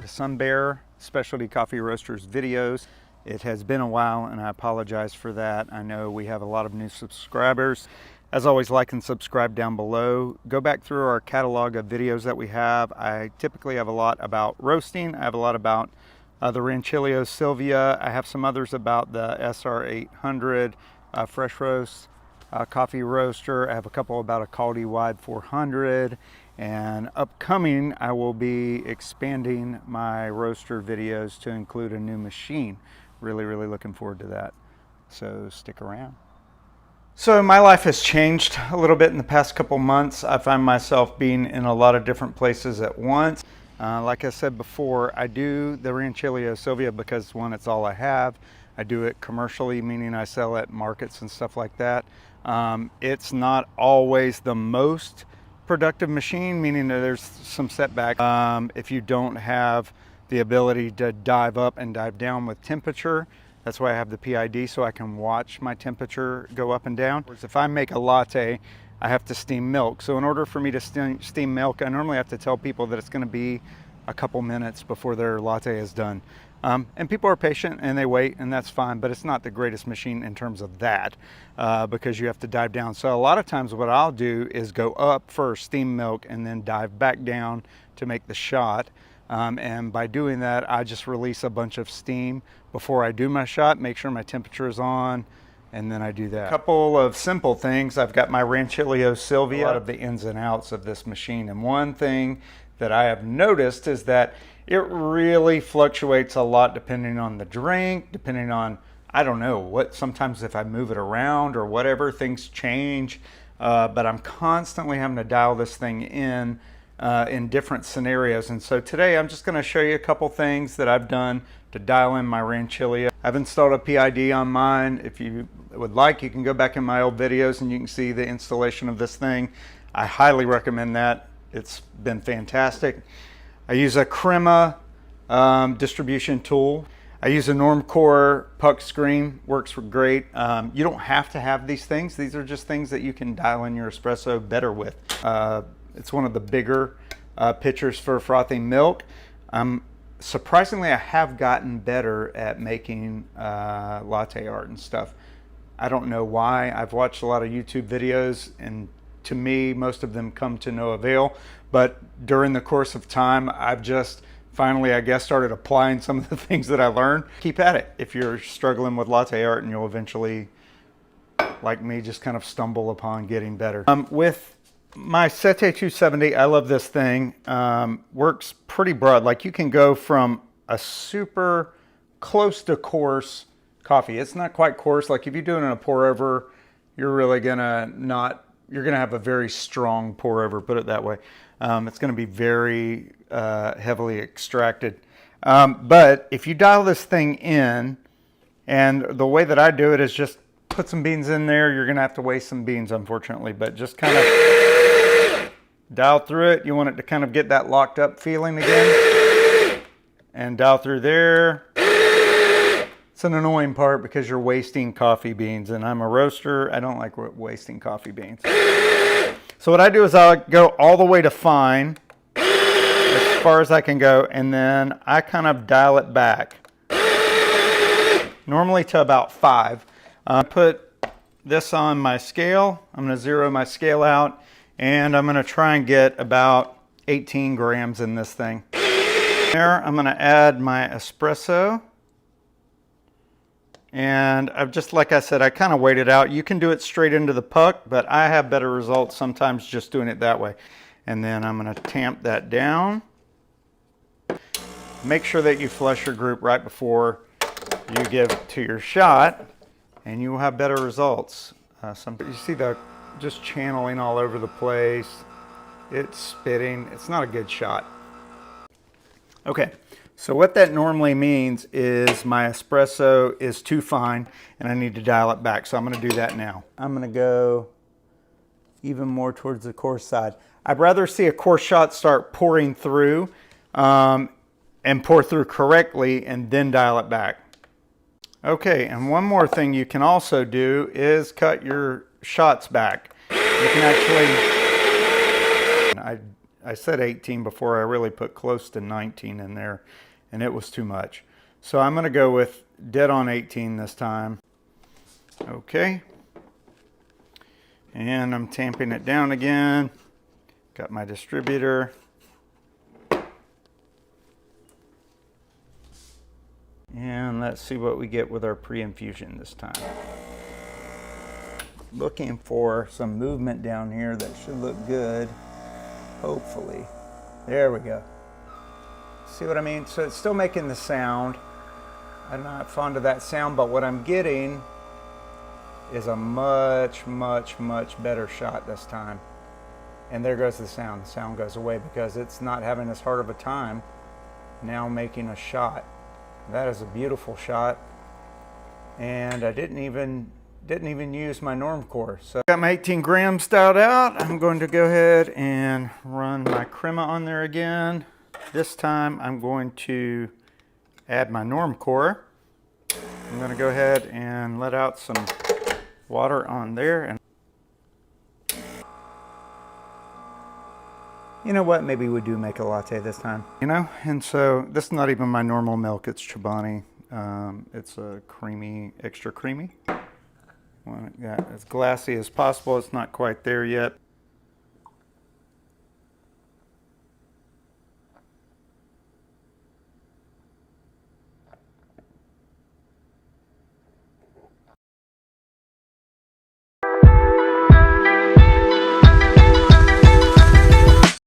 Sun Bear Specialty Coffee Roasters videos. It has been a while and I apologize for that. I know we have a lot of new subscribers. As always, like and subscribe down below. Go back through our catalog of videos that we have. I typically have a lot about roasting. I have a lot about the Rancilio Silvia. I have some others about the SR800 fresh roast coffee roaster. I have a couple about a Caldi Wide 400. And upcoming, I will be expanding my roaster videos to include a new machine. Really looking forward to that. So stick around. So my life has changed a little bit in the past couple months. I find myself being in a lot of different places at once. Like I said before, I do the Rancilio Silvia because, one, it's all I have. I do it commercially, meaning I sell at markets and stuff like that. It's not always the most productive machine, meaning that there's some setback. If you don't have the ability to dive up and dive down with temperature, that's why I have the PID, so I can watch my temperature go up and down. If I make a latte, I have to steam milk. So in order for me to steam milk, I normally have to tell people that it's going to be a couple minutes before their latte is done. And people are patient and they wait, and that's fine, but it's not the greatest machine in terms of that because you have to dive down. So a lot of times what I'll do is go up first, steam milk, and then dive back down to make the shot. And by doing that, I just release a bunch of steam before I do my shot, make sure my temperature is on, and then I do that. A couple of simple things. I've got my Rancilio Silvia, a lot of the ins and outs of this machine. And one thing that I have noticed is that it really fluctuates a lot depending on the drink, depending on, I don't know, what, sometimes if I move it around or whatever, things change. But I'm constantly having to dial this thing in different scenarios. And so today I'm just going to show you a couple things that I've done to dial in my Rancilio. I've installed a PID on mine. If you would like, you can go back in my old videos and you can see the installation of this thing. I highly recommend that. It's been fantastic. I use a Crema distribution tool. I use a Normcore puck screen, works great. You don't have to have these things. These are just things that you can dial in your espresso better with. It's one of the bigger pitchers for frothing milk. Surprisingly, I have gotten better at making latte art and stuff. I don't know why. I've watched a lot of YouTube videos, and to me, most of them come to no avail. But during the course of time, I've just finally, I guess, started applying some of the things that I learned. Keep at it if you're struggling with latte art, and you'll eventually, like me, just kind of stumble upon getting better. With my Sette 270, I love this thing. Works pretty broad. Like, you can go from a super close to coarse coffee. It's not quite coarse. Like, if you're doing a pour over, you're really gonna you're gonna have a very strong pour over, put it that way. It's gonna be very heavily extracted. But if you dial this thing in, and the way that I do it is just put some beans in there. You're gonna have to waste some beans, unfortunately, but just kind of dial through it. You want it to kind of get that locked up feeling again. And dial through there. It's an annoying part because you're wasting coffee beans, and I'm a roaster. I don't like wasting coffee beans. So what I do is I'll go all the way to fine, as far as I can go, and then I kind of dial it back. Normally to about 5. Put this on my scale. I'm going to zero my scale out, and I'm going to try and get about 18 grams in this thing. There, I'm going to add my espresso. And I've just, like I said, I kind of wait it out. You can do it straight into the puck, but I have better results sometimes just doing it that way. And then I'm going to tamp that down. Make sure that you flush your group right before you give to your shot, and you will have better results. You see the just channeling all over the place. It's spitting. It's not a good shot. Okay, so what that normally means is my espresso is too fine and I need to dial it back. So I'm going to do that now. I'm going to go even more towards the coarse side. I'd rather see a coarse shot start pouring through and pour through correctly and then dial it back. Okay, and one more thing you can also do is cut your shots back. You can actually, I said 18 before. I really put close to 19 in there, and it was too much. So I'm going to go with dead on 18 this time. Okay. And I'm tamping it down again. Got my distributor. And let's see what we get with our pre-infusion this time. Looking for some movement down here that should look good. Hopefully. There we go. See what I mean? So it's still making the sound. I'm not fond of that sound, but what I'm getting is a much, much, much better shot this time. And there goes the sound. The sound goes away because it's not having as hard of a time now making a shot. That is a beautiful shot. And I didn't even use my norm core. So got my 18 grams styled out. I'm going to go ahead and run my crema on there again. This time I'm going to add my norm core. I'm going to go ahead and let out some water on there. And you know what? Maybe we do make a latte this time. You know, and so this is not even my normal milk. It's Chobani. It's a creamy, extra creamy. Want it as glassy as possible. It's not quite there yet.